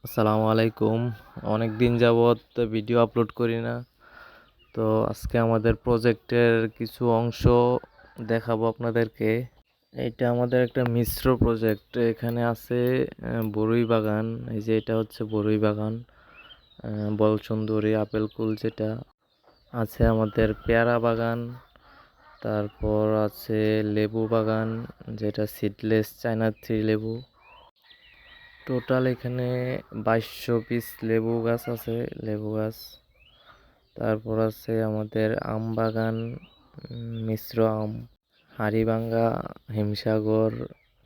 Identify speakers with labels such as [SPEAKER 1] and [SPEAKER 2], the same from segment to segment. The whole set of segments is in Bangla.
[SPEAKER 1] আসসালামু আলাইকুম। অনেক দিন যাবৎ ভিডিও আপলোড করি না। তো আজকে আমাদের প্রজেক্টের কিছু অংশ দেখাবো আপনাদেরকে। এটা আমাদের একটা মিশ্র প্রজেক্ট। এখানে আছে বরুই বাগান। এই যে এটা হচ্ছে বরুই বাগান, বলসুন্দরী আপেল কুল যেটা আছে, আমাদের পেয়ারা বাগান, তারপর আছে লেবু বাগান যেটা সিডলেস চায়না থ্রি লেবু। টোটাল এখানে 2200 পিস লেবু গাছ আছে, লেবু গাছ। তারপর আছে আমাদের আম বাগান, মিশ্র আম, হাড়িভাঙ্গা, হিমসাগর,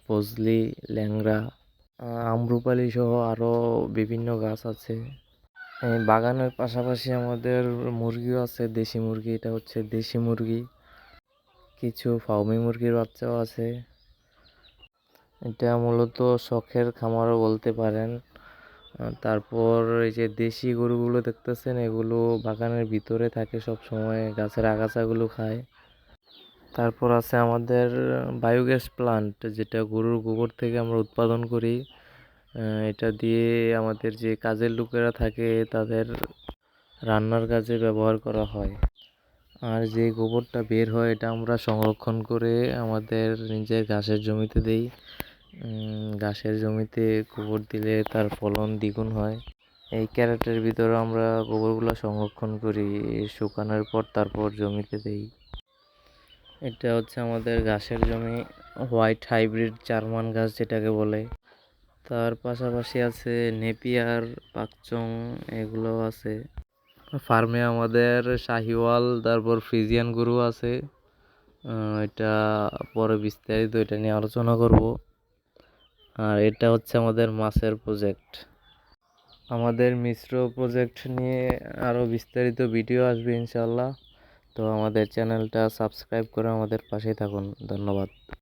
[SPEAKER 1] ফজলি, ল্যাংড়া, আম্রপালি সহ আরও বিভিন্ন গাছ আছে। এই বাগানের পাশাপাশি আমাদের মুরগিও আছে, দেশি মুরগি। এটা হচ্ছে দেশি মুরগি, কিছু ফার্মি মুরগির বাচ্চাও আছে। এটা মূলত শখের খামারও বলতে পারেন। তারপর এই যে দেশি গরুগুলো দেখতেছেন, এগুলো বাগানের ভিতরে থাকে, সব সময় গাছের আগাছাগুলো খায়। তারপর আছে আমাদের বায়োগ্যাস প্লান্ট, যেটা গরুর গোবর থেকে আমরা উৎপাদন করি। এটা দিয়ে আমাদের যে কাজের লোকেরা থাকে তাদের রান্নার কাজে ব্যবহার করা হয়। আর যে গোবরটা বের হয় এটা আমরা সংরক্ষণ করে আমাদের নিজের ঘাসের জমিতে দেই। ঘাসের জমিতে গোবর দিলে তার ফলন দ্বিগুণ হয়। এই ক্যারেটের ভিতরে আমরা গোবরগুলো সংরক্ষণ করি, শুকানোর পর তারপর জমিতে দেই। এটা হচ্ছে আমাদের ঘাসের জমি, হোয়াইট হাইব্রিড জার্মান ঘাস যেটাকে বলে। তার পাশাপাশি আছে নেপিয়ার, পাকচং, এগুলো আছে। ফার্মে আমাদের শাহিওয়াল, তারপর ফ্রিজিয়ান গরু আছে। এটা পরে বিস্তারিত এটা নিয়ে আলোচনা করব। আর এটা হচ্ছে আমাদের মাছের প্রজেক্ট। আমাদের মিশ্র প্রজেক্ট নিয়ে আরও বিস্তারিত ভিডিও আসবে ইনশাল্লাহ। তো আমাদের চ্যানেলটা সাবস্ক্রাইব করে আমাদের পাশেই থাকুন। ধন্যবাদ।